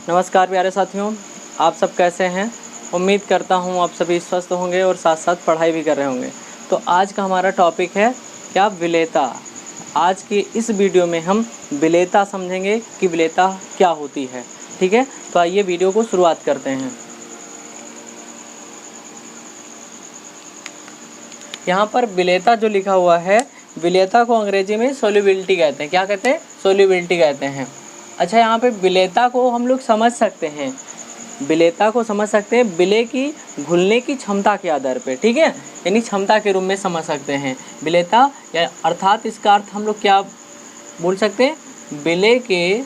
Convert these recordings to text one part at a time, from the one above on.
नमस्कार प्यारे साथियों, आप सब कैसे हैं। उम्मीद करता हूं आप सभी स्वस्थ होंगे और साथ साथ पढ़ाई भी कर रहे होंगे। तो आज का हमारा टॉपिक है क्या विलेयता। आज की इस वीडियो में हम विलेयता समझेंगे कि विलेयता क्या होती है। ठीक है, तो आइए वीडियो को शुरुआत करते हैं। यहाँ पर विलेयता जो लिखा हुआ है, विलेयता को अंग्रेजी में सोल्युबिलिटी कहते हैं। क्या कहते हैं? सोल्युबिलिटी कहते हैं। अच्छा, यहाँ पे विलेयता को हम लोग समझ सकते हैं, विलेयता को समझ सकते हैं विलेय की घुलने की क्षमता के आधार पे। ठीक है, यानी क्षमता के रूप में समझ सकते हैं विलेयता, या अर्थात इसका अर्थ हम लोग क्या बोल सकते हैं, विलेय के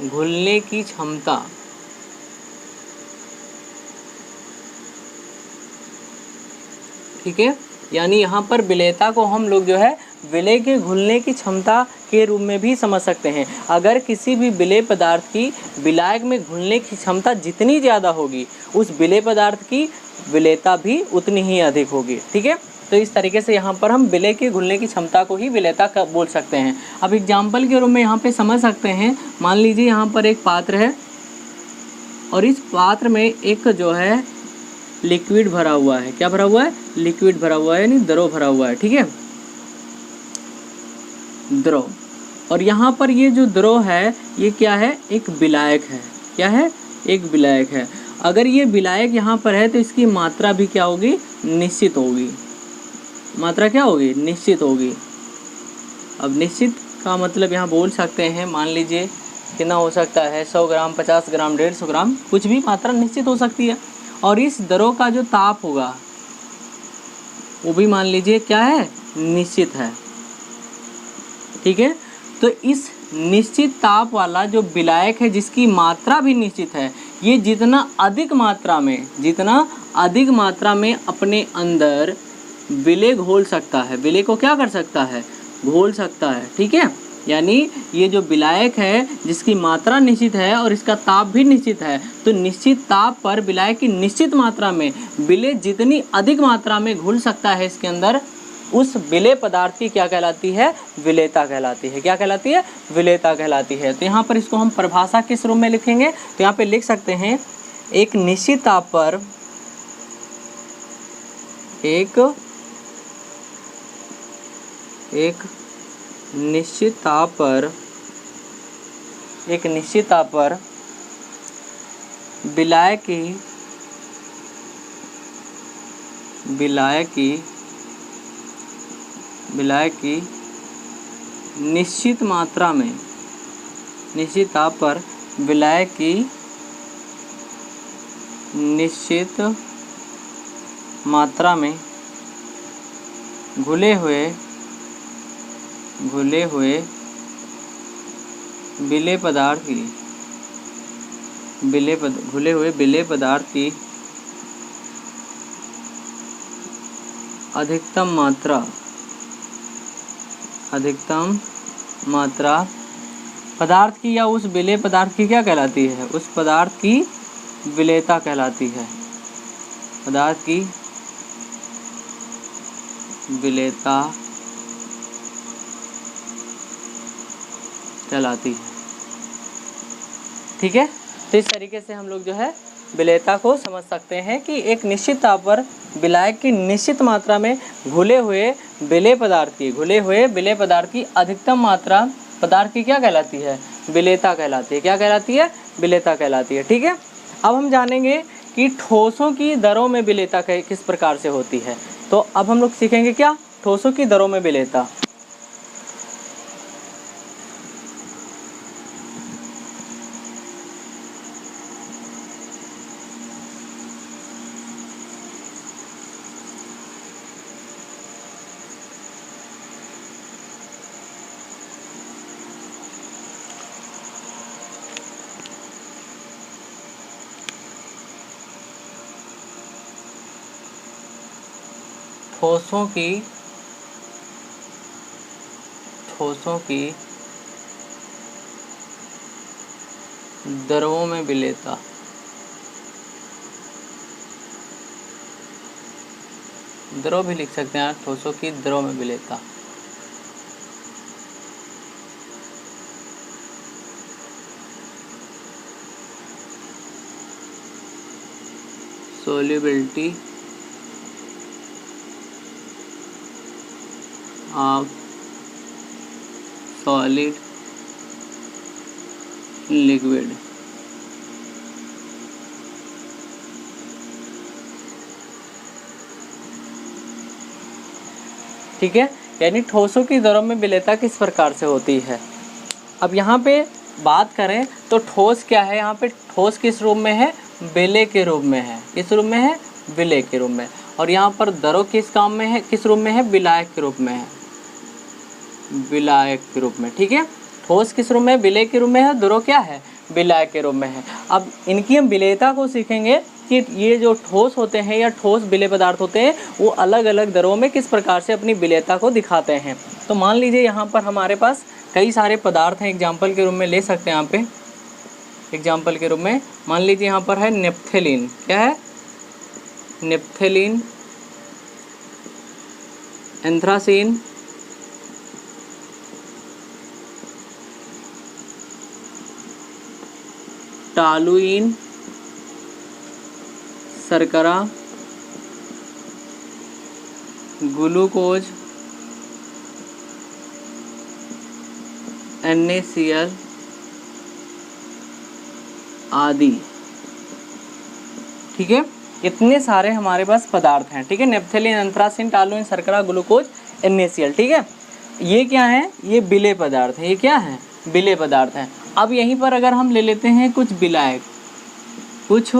घुलने की क्षमता। ठीक है, यानी यहाँ पर विलेयता को हम लोग जो है विलेय के घुलने की क्षमता के रूप में भी समझ सकते हैं। अगर किसी भी विलेय पदार्थ की विलायक में घुलने की क्षमता जितनी ज़्यादा होगी, उस विलेय पदार्थ की विलेयता भी उतनी ही अधिक होगी। ठीक है, तो इस तरीके से यहाँ पर हम विलेय के घुलने की क्षमता को ही विलेयता बोल सकते हैं। अब एग्जाम्पल के रूप में यहाँ पे समझ सकते हैं। मान लीजिए यहाँ पर एक पात्र है और इस पात्र में एक जो है लिक्विड भरा हुआ है। क्या भरा हुआ है? लिक्विड भरा हुआ है, यानी द्रव भरा हुआ है। ठीक है, द्रव। और यहाँ पर ये जो द्रव है ये क्या है? एक विलायक है। क्या है? एक विलायक है। अगर ये विलायक यहाँ पर है तो इसकी मात्रा भी क्या होगी? निश्चित होगी। मात्रा क्या होगी? निश्चित होगी। अब निश्चित का मतलब यहाँ बोल सकते हैं, मान लीजिए कितना हो सकता है, 100 ग्राम, 50 ग्राम, 150 ग्राम, कुछ भी मात्रा निश्चित हो सकती है। और इस द्रव का जो ताप होगा वो भी मान लीजिए क्या है? निश्चित है। ठीक है, तो इस निश्चित ताप वाला जो विलायक है जिसकी मात्रा भी निश्चित है, ये जितना अधिक मात्रा में अपने अंदर विलेय घोल सकता है, विलेय को क्या कर सकता है? घोल सकता है। ठीक है, यानी ये जो विलायक है जिसकी मात्रा निश्चित है और इसका ताप भी निश्चित है, तो निश्चित ताप पर विलायक की निश्चित मात्रा में विलेय जितनी अधिक मात्रा में घुल सकता है इसके अंदर, उस विलेय पदार्थ की क्या कहलाती है? विलेयता कहलाती है। क्या कहलाती है? विलेयता कहलाती है। तो यहाँ पर इसको हम परिभाषा किस रूप में लिखेंगे? तो यहाँ पे लिख सकते हैं, एक निश्चित ताप पर एक निश्चित ताप पर विलायक की निश्चित मात्रा में, निश्चित ताप पर विलायक की निश्चित मात्रा में घुले हुए विलेय पदार्थ की अधिकतम मात्रा पदार्थ की या उस विलेय पदार्थ की क्या कहलाती है? उस पदार्थ की विलेयता कहलाती है। पदार्थ की विलेयता कहलाती है। ठीक है, तो इस तरीके से हम लोग जो है विलेयता को समझ सकते हैं कि एक निश्चित ताप पर विलायक की निश्चित मात्रा में घुले हुए विलेय पदार्थ की अधिकतम मात्रा पदार्थ की क्या कहलाती है? विलेयता कहलाती है। क्या कहलाती है? विलेयता कहलाती है। ठीक है, अब हम जानेंगे कि ठोसों की दरों में विलेयता किस प्रकार से होती है। तो अब हम लोग सीखेंगे क्या? ठोसों की दरों में विलेयता। ठोसों की द्रवों में विलेयता। द्रव भी लिख सकते हैं, ठोसों की द्रव में विलेयता। solubility of solid liquid। ठीक है, यानी ठोसों की दरों में विलेयता किस प्रकार से होती है। अब यहाँ पे बात करें तो ठोस क्या है, यहाँ पे ठोस किस रूप में है, विलेय के रूप में है। किस रूप में है, विलेय के रूप में। और यहाँ पर दरों किस काम में है, किस रूप में है, विलायक के रूप में है, विलायक के रूप में। ठीक है, ठोस किस रूप में, विलेय के रूप में है, दरों क्या है, विलायक के रूप में है। अब इनकी हम विलेयता को सीखेंगे कि ये जो ठोस होते हैं या ठोस विलेय पदार्थ होते हैं वो अलग अलग दरों में किस प्रकार से अपनी विलेयता को दिखाते हैं। तो मान लीजिए यहाँ पर हमारे पास कई सारे पदार्थ हैं, एग्जाम्पल के रूप में ले सकते हैं यहाँ पे। एग्जाम्पल के रूप में मान लीजिए यहाँ पर है नेप्थेलीन। क्या है, नेप्थेलीन, एंथ्रासीन, टालुइन, शर्करा, ग्लूकोज, NaCl आदि। ठीक है, इतने सारे हमारे पास पदार्थ हैं। ठीक है, नेप्थेलीन, एंथ्रासीन, टालुइन, शर्करा, ग्लूकोज, NaCl। ठीक है, ये क्या है, ये विलेय पदार्थ है। ये क्या है, विलेय पदार्थ है। अब यहीं पर अगर हम ले लेते हैं कुछ विलायक, कुछ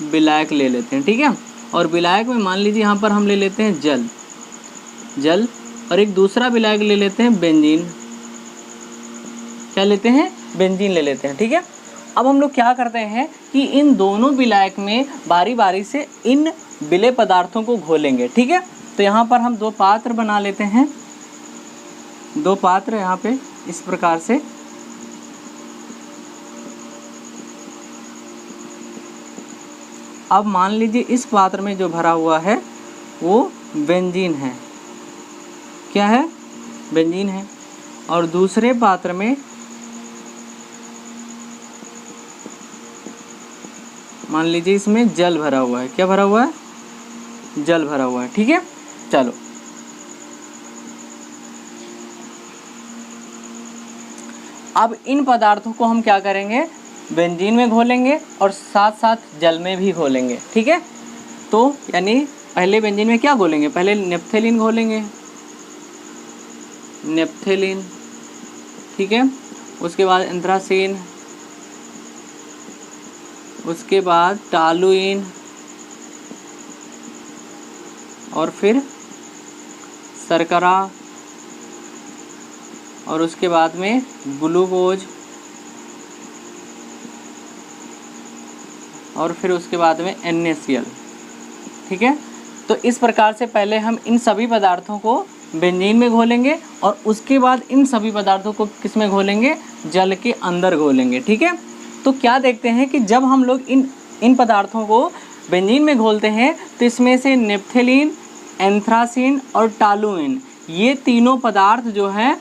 विलायक ले लेते हैं। ठीक है, और विलायक में मान लीजिए यहाँ पर हम ले लेते हैं जल, जल, और एक दूसरा विलायक ले लेते हैं बेंजीन। क्या लेते हैं, बेंजीन ले लेते हैं। ठीक है, अब हम लोग क्या करते हैं कि इन दोनों विलायक में बारी बारी से इन विलेय पदार्थों को घोलेंगे। ठीक है, तो यहाँ पर हम दो पात्र बना लेते हैं, दो पात्र यहाँ पे इस प्रकार से। अब मान लीजिए इस पात्र में जो भरा हुआ है वो बेंजीन है। क्या है, बेंजीन है। और दूसरे पात्र में मान लीजिए इसमें जल भरा हुआ है। क्या भरा हुआ है, जल भरा हुआ है। ठीक है, चलो अब इन पदार्थों को हम क्या करेंगे, बेंजीन में घोलेंगे और साथ साथ जल में भी घोलेंगे। ठीक है, तो यानी पहले बेंजीन में क्या घोलेंगे, पहले नेप्थेलीन घोलेंगे, नेप्थेलीन। ठीक है, उसके बाद एंथ्रासीन, उसके बाद टालुइन, और फिर शर्करा, और उसके बाद में ग्लूकोज, और फिर उसके बाद में NaCl। ठीक है, तो इस प्रकार से पहले हम इन सभी पदार्थों को बेंजीन में घोलेंगे और उसके बाद इन सभी पदार्थों को किस में घोलेंगे, जल के अंदर घोलेंगे। ठीक है, तो क्या देखते हैं कि जब हम लोग इन पदार्थों को बेंजीन में घोलते हैं तो इसमें से नेप्थेलीन, एंथ्रासीन और टालुइन ये तीनों पदार्थ जो हैं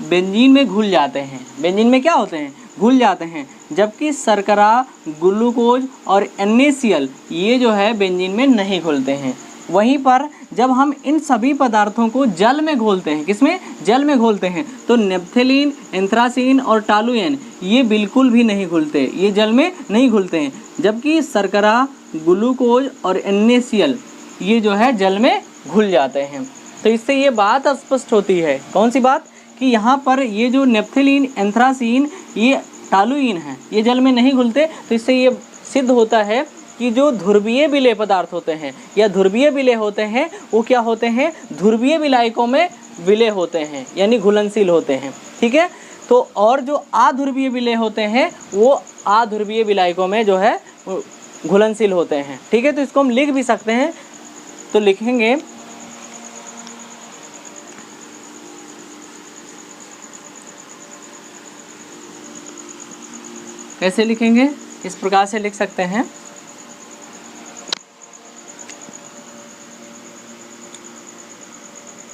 बेंजीन में घुल जाते हैं। बेंजीन में क्या होते हैं, घुल जाते हैं। जबकि शर्करा, ग्लूकोज और NaCl ये जो है बेंजीन में नहीं घुलते हैं। वहीं पर जब हम इन सभी पदार्थों को जल में घोलते हैं, किसमें, जल में घोलते हैं, तो नेप्थेलीन, एंथ्रासीन और टालुइन ये बिल्कुल भी नहीं घुलते, ये जल में नहीं घुलते हैं। जबकि शर्करा, ग्लूकोज और NaCl ये जो है जल में घुल जाते हैं। तो इससे ये बात स्पष्ट होती है, कौन सी बात, कि यहाँ पर ये जो नेप्थेलीन, एंथ्रासीन, ये टालुइन है, ये जल में नहीं घुलते। तो इससे ये सिद्ध होता है कि जो ध्रुवीय विलेय पदार्थ होते हैं या ध्रुवीय विलेय होते हैं वो क्या होते हैं, ध्रुवीय विलायकों में विलेय होते हैं, यानी घुलनशील होते हैं। ठीक है, तो और जो अध्रुवीय विलेय होते हैं वो अध्रुवीय विलायकों में जो है घुलनशील होते हैं। ठीक है, तो इसको हम लिख भी सकते हैं, तो लिखेंगे कैसे लिखेंगे, इस प्रकार से लिख सकते हैं,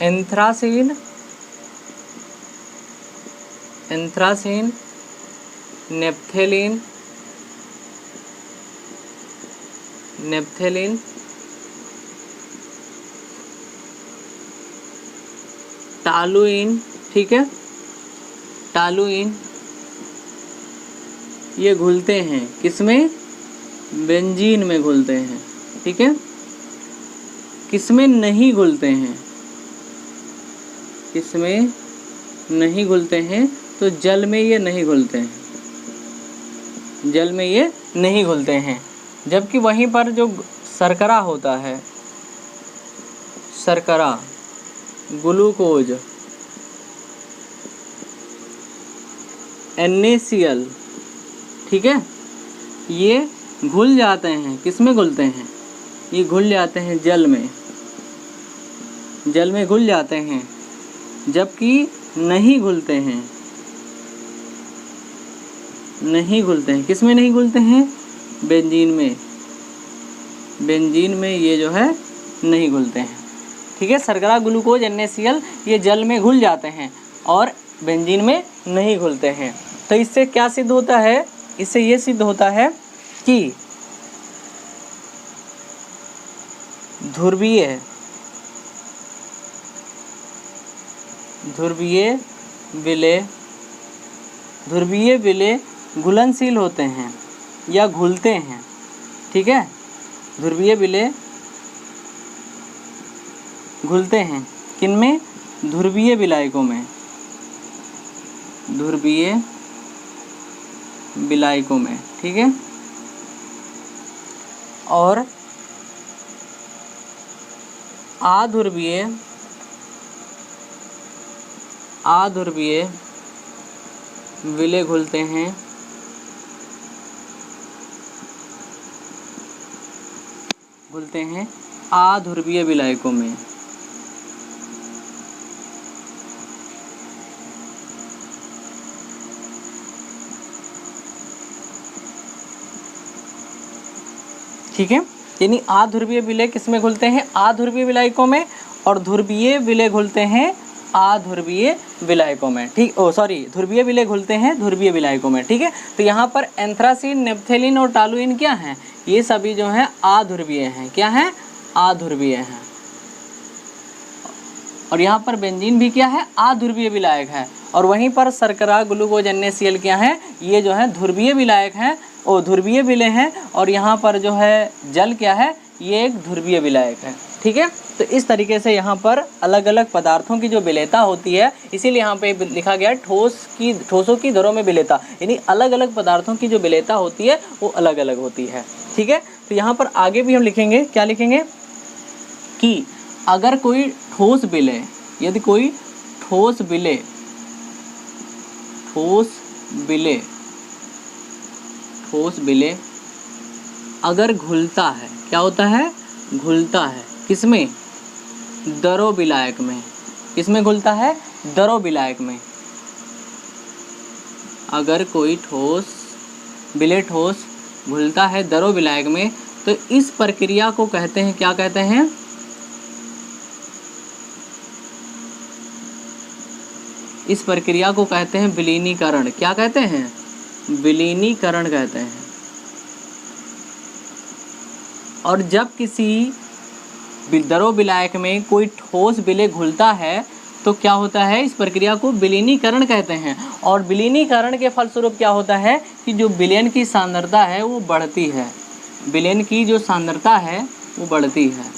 एंथ्रासीन, नेप्थेलीन, नेप्थेलिन, टालुइन, ठीक है, टालुइन, ये घुलते हैं किसमें? बेंजीन में घुलते हैं, ठीक है। किसमें नहीं घुलते हैं? किसमें नहीं घुलते हैं? तो जल में ये नहीं घुलते हैं, जल में ये नहीं घुलते हैं। जबकि वहीं पर जो शर्करा होता है, शर्करा, ग्लूकोज, NaCl, ठीक है, ये घुल जाते हैं। किसमें घुलते हैं? ये घुल जाते हैं जल में, जल में घुल जाते हैं। जबकि नहीं घुलते हैं, नहीं घुलते हैं। किसमें नहीं घुलते हैं? बेंजीन में, बेंजीन में ये जो है नहीं घुलते हैं, ठीक है। शर्करा, ग्लूकोज, NaCl ये जल में घुल जाते हैं और बेंजीन में नहीं घुलते हैं। तो इससे क्या सिद्ध होता है? इससे ये सिद्ध होता है कि ध्रुवीय, ध्रुवीय विलेय, ध्रुवीय विलेय घुलनशील होते हैं या घुलते हैं, ठीक है। ध्रुवीय विलेय घुलते हैं किनमें? ध्रुवीय विलायकों में, ध्रुवीय विलायकों में, ठीक है। और अध्रुवीय, अध्रुवीय विलेय घुलते हैं अध्रुवीय विलायकों में। ठीक है, यानी अध्रुवीय विलेय किसमें घुलते हैं? अध्रुवीय विलायकों में। और ध्रुवीय विलेय घुलते हैं अध्रुवीय विलायकों में, ठीक, ध्रुवीय विलेय घुलते हैं ध्रुवीय विलायकों में, ठीक है। तो यहाँ पर एंथ्रासीन, नेप्थेलिन और टालुइन क्या हैं? ये सभी जो हैं अध्रुवीय हैं। क्या हैं? अध्रुवीय हैं। और यहाँ पर बेंजीन भी क्या है? अध्रुवीय विलायक है। और वहीं पर शर्करा, ग्लूकोज, NaCl क्या है? ये जो है ध्रुवीय विलायक हैं, ध्रुवीय विलेय हैं। और यहाँ पर जो है जल क्या है? ये एक ध्रुवीय विलायक है, ठीक है। तो इस तरीके से यहाँ पर अलग अलग पदार्थों की जो विलेयता होती है, इसीलिए यहाँ पे लिखा गया है ठोसों की दरों में विलेयता, यानी अलग अलग पदार्थों की जो विलेयता होती है वो अलग अलग होती है, ठीक है। तो यहाँ पर आगे भी हम लिखेंगे, क्या लिखेंगे कि अगर कोई ठोस विलेय, यदि कोई ठोस विलेय, ठोस विलेय, ठोस विलेय अगर घुलता है, क्या होता है? घुलता है किसमें? दरो विलायक में। किसमें घुलता है? दरो विलायक में। अगर कोई ठोस विलेय ठोस घुलता है दरो विलायक में, तो इस प्रक्रिया को कहते हैं, क्या कहते हैं? इस प्रक्रिया को कहते हैं विलीनीकरण। क्या कहते हैं? विलीनीकरण कहते हैं। और जब किसी दरो विलायक में कोई ठोस विलेय घुलता है तो क्या होता है? इस प्रक्रिया को विलीनीकरण कहते हैं। और विलीनीकरण के फलस्वरूप क्या होता है कि जो विलयन की सांद्रता है वो बढ़ती है, विलयन की जो सांद्रता है वो बढ़ती है।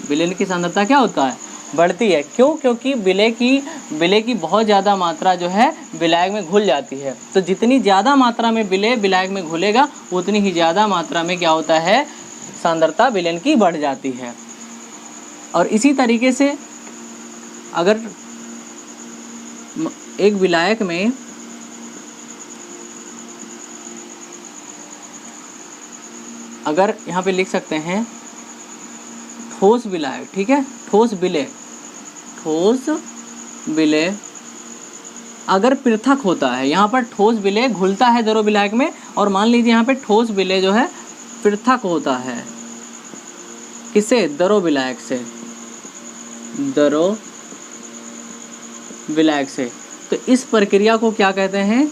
विलयन की सांद्रता क्या होता है? बढ़ती है। क्यों? क्योंकि विलेय की बहुत ज़्यादा मात्रा जो है विलायक में घुल जाती है। तो जितनी ज़्यादा मात्रा में विलेय विलायक में घुलेगा उतनी ही ज़्यादा मात्रा में क्या होता है? सांद्रता विलयन की बढ़ जाती है। और इसी तरीके से अगर एक विलायक में अगर यहाँ पे लिख सकते हैं ठोस विलायक, ठीक है, ठोस विलेय, ठोस विलेय अगर पृथक होता है, यहाँ पर ठोस विलेय घुलता है दरो विलायक में, और मान लीजिए यहाँ पे ठोस विलेय जो है पृथक होता है किससे? दरो विलायक से, दरो विलायक से। तो इस प्रक्रिया को क्या कहते हैं?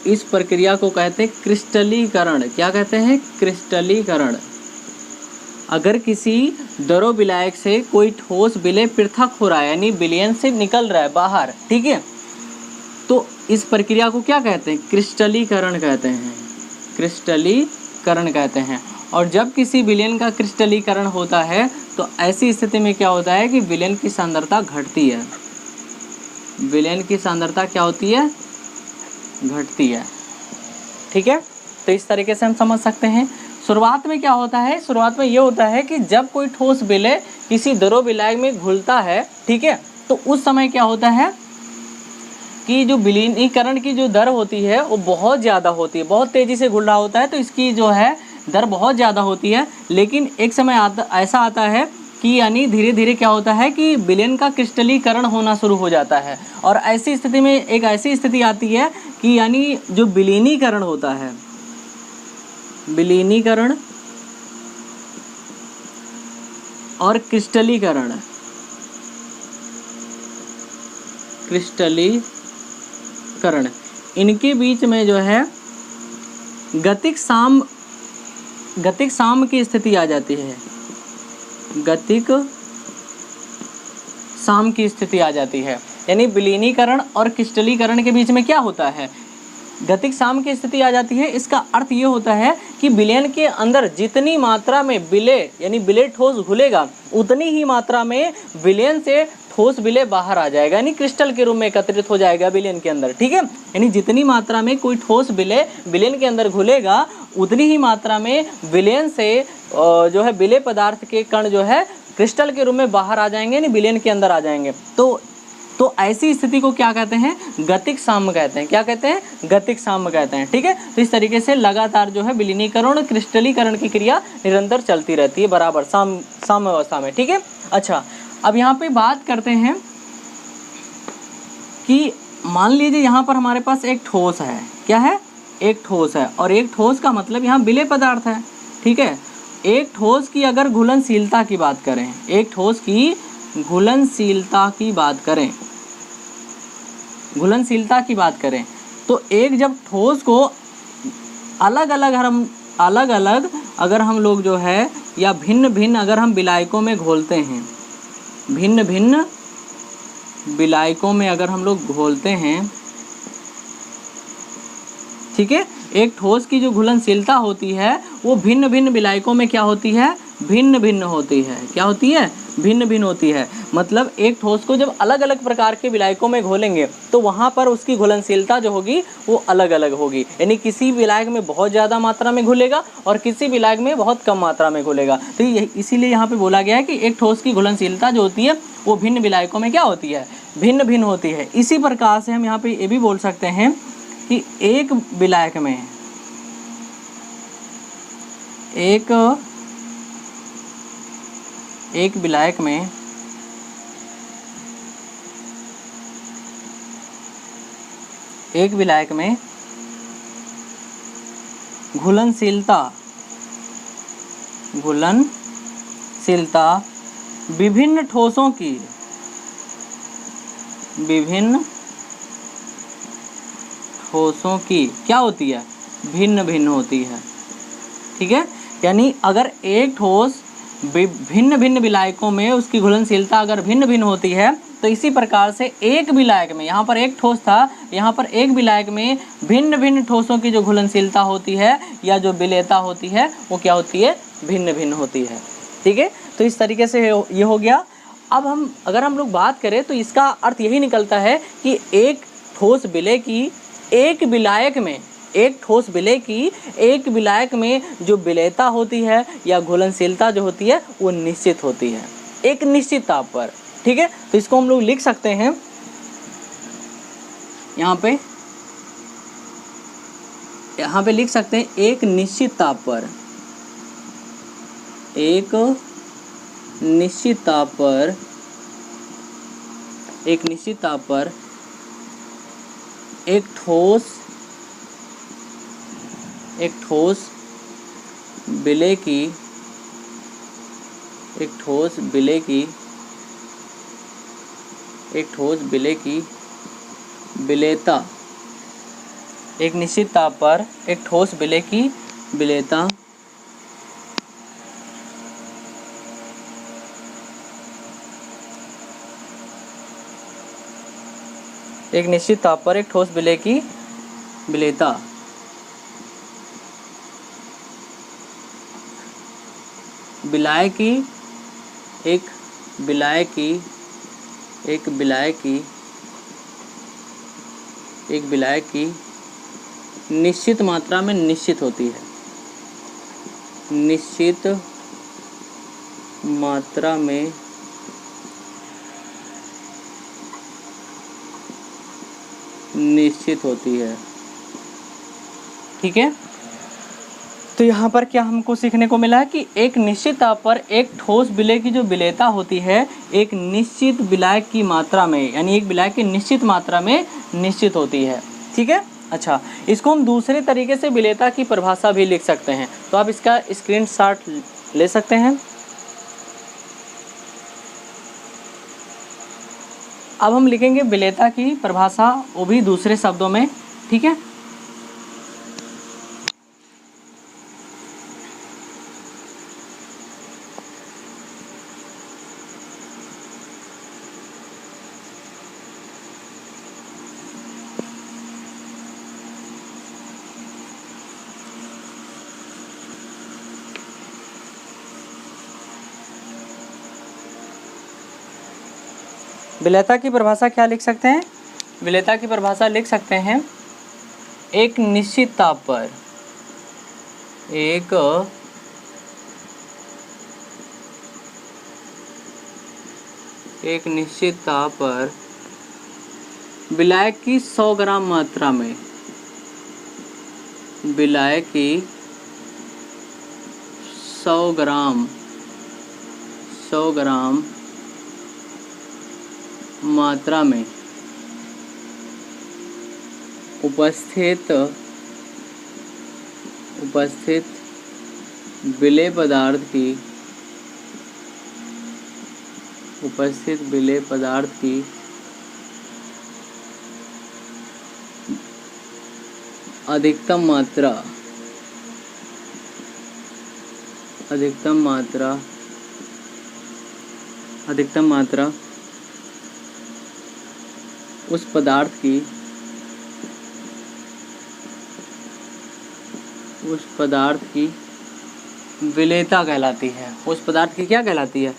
इस प्रक्रिया को कहते हैं क्रिस्टलीकरण। क्या कहते हैं? क्रिस्टलीकरण। अगर किसी द्रव विलायक से कोई ठोस विलय पृथक हो रहा है, यानी विलयन से निकल रहा है बाहर, ठीक है, तो इस प्रक्रिया को क्या कहते हैं? क्रिस्टलीकरण कहते हैं। क्रिस्टलीकरण कहते हैं। और जब किसी विलयन का क्रिस्टलीकरण होता है तो ऐसी स्थिति में क्या होता है कि विलयन की सांद्रता घटती है। विलयन की सांद्रता क्या होती है? घटती है। ठीक है, तो इस तरीके से हम समझ सकते हैं। शुरुआत में क्या होता है? शुरुआत में ये होता है कि जब कोई ठोस विलय किसी द्रव विलायक में घुलता है, ठीक है, तो उस समय क्या होता है कि जो विलीनीकरण की जो दर होती है वो बहुत ज़्यादा होती है, बहुत तेज़ी से घुल रहा होता है, तो इसकी जो है दर बहुत ज़्यादा होती है। लेकिन एक समय ऐसा आता है कि यानी धीरे धीरे क्या होता है कि विलयन का क्रिस्टलीकरण होना शुरू हो जाता है। और ऐसी स्थिति में एक ऐसी स्थिति आती है कि यानी जो विलीनीकरण होता है, विलीनीकरण और क्रिस्टलीकरण, इनके बीच में जो है गतिक साम्य की स्थिति आ जाती है। गतिक साम्य की स्थिति आ जाती है, यानी विलीनीकरण और क्रिस्टलीकरण के बीच में क्या होता है? गतिक साम्य की स्थिति आ जाती है। इसका अर्थ ये होता है कि विलयन के अंदर जितनी मात्रा में विलय यानी विलय ठोस घुलेगा, उतनी ही मात्रा में विलयन से ठोस विलय बाहर आ जाएगा, यानी क्रिस्टल के रूप में एकत्रित हो जाएगा विलयन के अंदर। ठीक है, यानी जितनी मात्रा में कोई ठोस विलय विलयन के अंदर घुलेगा, उतनी ही मात्रा में विलयन से जो है विलय पदार्थ के कण जो है क्रिस्टल के रूप में बाहर आ जाएंगे, यानी विलयन के अंदर आ जाएंगे। तो ऐसी स्थिति को क्या कहते हैं? गतिक साम्य कहते हैं। क्या कहते हैं? गतिक साम्य कहते हैं। ठीक है, तो इस तरीके से लगातार जो है विलीनीकरण और क्रिस्टलीकरण की क्रिया निरंतर चलती रहती है बराबर साम्य अवस्था में। ठीक है, अच्छा, अब यहाँ पे बात करते हैं कि मान लीजिए यहाँ पर हमारे पास एक ठोस है। क्या है? एक ठोस है, और एक ठोस का मतलब यहाँ विलय पदार्थ है। ठीक है, एक ठोस की अगर घुलनशीलता की बात करें, एक ठोस की घुलनशीलता की बात करें, घुलनशीलता की बात करें, तो एक जब ठोस को अलग अलग अगर हम लोग जो है या भिन्न भिन्न अगर हम विलायकों में घोलते हैं, भिन्न भिन्न विलायकों में अगर हम लोग घोलते हैं, ठीक है, एक ठोस की जो घुलनशीलता होती है वो भिन्न भिन्न विलायकों में क्या होती है? भिन्न भिन्न होती है। क्या होती है? भिन्न भिन्न होती है। मतलब एक ठोस को जब अलग अलग प्रकार के विलायकों में घोलेंगे तो वहाँ पर उसकी घुलनशीलता जो होगी वो अलग अलग होगी, यानी किसी विलायक में बहुत ज़्यादा मात्रा में घुलेगा और किसी विलायक में बहुत कम मात्रा में घुलेगा। तो इसीलिए यहाँ पे बोला गया है कि एक ठोस की घुलनशीलता जो होती है वो भिन्न विलायकों में क्या होती है? भिन्न भिन्न होती है। इसी प्रकार से हम यहाँ पे ये भी बोल सकते हैं कि एक विलायक में एक विलायक में घुलनशीलता विभिन्न ठोसों की क्या होती है? भिन्न भिन्न होती है। ठीक है, यानी अगर एक ठोस भिन्न भिन्न विलायकों में उसकी घुलनशीलता अगर भिन्न भिन्न होती है, तो इसी प्रकार से एक विलायक में, यहाँ पर एक ठोस था, यहाँ पर एक विलायक में भिन्न भिन्न ठोसों की जो घुलनशीलता होती है या जो विलेयता होती है वो क्या होती है? भिन्न भिन्न होती है। ठीक है, तो इस तरीके से ये हो गया। अब अगर हम लोग बात करें तो इसका अर्थ यही निकलता है कि एक ठोस विलय की एक विलायक में, एक ठोस विलय की एक विलायक में जो विलेयता होती है या घुलनशीलता जो होती है वो निश्चित होती है, एक निश्चित ताप पर। ठीक है, तो इसको हम लोग लिख सकते हैं यहाँ पे लिख सकते हैं एक निश्चित ताप पर, एक निश्चित ताप पर एक ठोस विलय की विलेयता एक निश्चित ताप पर एक ठोस विलेय की विलेयता एक निश्चित ताप पर एक ठोस विलेय की विलेयता विलायक की एक विलायक की एक विलायक की एक विलायक की निश्चित मात्रा में निश्चित होती है, निश्चित मात्रा में निश्चित होती है। ठीक है, तो यहाँ पर क्या हमको सीखने को मिला है कि एक निश्चित ताप पर एक ठोस विलेय की जो विलेयता होती है एक निश्चित विलायक की मात्रा में, यानी एक विलायक की निश्चित मात्रा में निश्चित होती है। ठीक है, अच्छा, इसको हम दूसरे तरीके से विलेयता की परिभाषा भी लिख सकते हैं, तो आप इसका स्क्रीनशॉट ले सकते हैं। अब हम लिखेंगे विलेयता की परिभाषा, वो भी दूसरे शब्दों में। ठीक है, विलेयता की परिभाषा क्या लिख सकते हैं? विलेयता की परिभाषा लिख सकते हैं एक निश्चित ताप पर एक निश्चित ताप पर विलायक की 100 ग्राम मात्रा में, विलायक की 100 ग्राम मात्रा में उपस्थित विलेय पदार्थ की अधिकतम मात्रा उस पदार्थ की विलेयता कहलाती है। उस पदार्थ की क्या कहलाती है?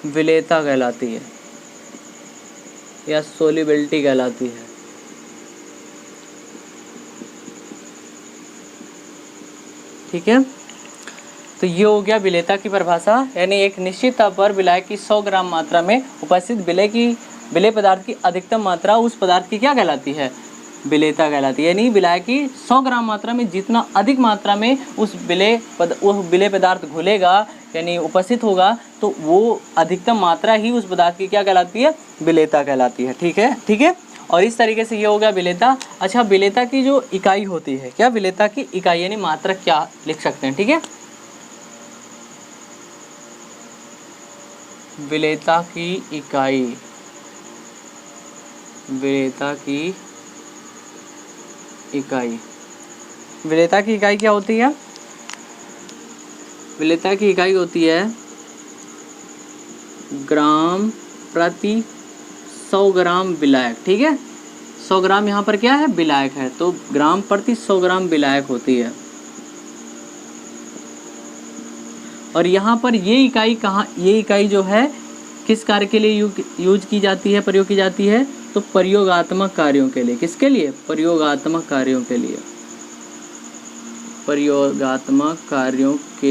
विलेयता कहलाती है या सोल्युबिलिटी कहलाती है। ठीक है, तो ये हो गया विलेयता की परिभाषा, यानी एक निश्चित ताप पर विलायक की 100 ग्राम मात्रा में उपस्थित विलेय पदार्थ की अधिकतम मात्रा उस पदार्थ की क्या कहलाती है? विलेयता कहलाती है। यानी विलायक की 100 ग्राम मात्रा में जितना अधिक मात्रा में उस विलेय पदार्थ घुलेगा यानी उपस्थित होगा, तो वो अधिकतम मात्रा ही उस पदार्थ की क्या कहलाती है? विलेयता कहलाती है। ठीक है, और इस तरीके से ये हो गया विलेयता। अच्छा, विलेयता की जो इकाई होती है, क्या विलेयता की इकाई यानी मात्रक क्या लिख सकते हैं? ठीक है, विलेयता की इकाई विलेयता की इकाई क्या होती है? विलेयता की इकाई होती है ग्राम प्रति 100 ग्राम विलायक। ठीक है, 100 ग्राम यहाँ पर क्या है? विलायक है, तो ग्राम प्रति 100 ग्राम विलायक होती है। और यहाँ पर ये इकाई जो है किस कार्य के लिए यूज की जाती है, प्रयोग की जाती है? तो प्रयोगात्मक कार्यों के लिए। किसके लिए? प्रयोगात्मक कार्यों के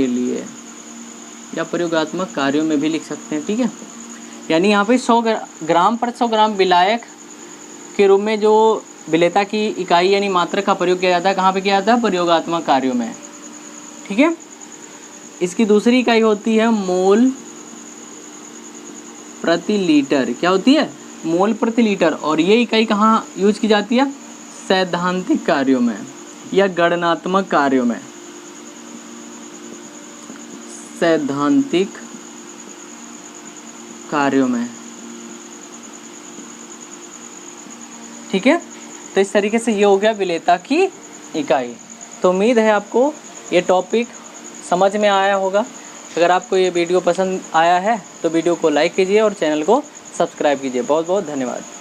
लिए, या प्रयोगात्मक कार्यों में भी लिख सकते हैं। ठीक है, यानी यहाँ पे 100 ग्राम पर 100 ग्राम विलायक के रूप में जो विलेयता की इकाई यानी मात्रक का प्रयोग किया जाता है, कहाँ पे किया जाता है? प्रयोगात्मक कार्यों में। ठीक है, इसकी दूसरी इकाई होती है मोल प्रति लीटर। क्या होती है? मोल प्रति लीटर। और ये इकाई कहाँ यूज की जाती है? सैद्धांतिक कार्यों में या गणनात्मक कार्यों में। सैद्धांतिक कार्यों में। ठीक है, तो इस तरीके से ये हो गया विलेयता की इकाई। तो उम्मीद है आपको ये टॉपिक समझ में आया होगा। अगर आपको ये वीडियो पसंद आया है तो वीडियो को लाइक कीजिए और चैनल को सब्सक्राइब कीजिए। बहुत बहुत धन्यवाद।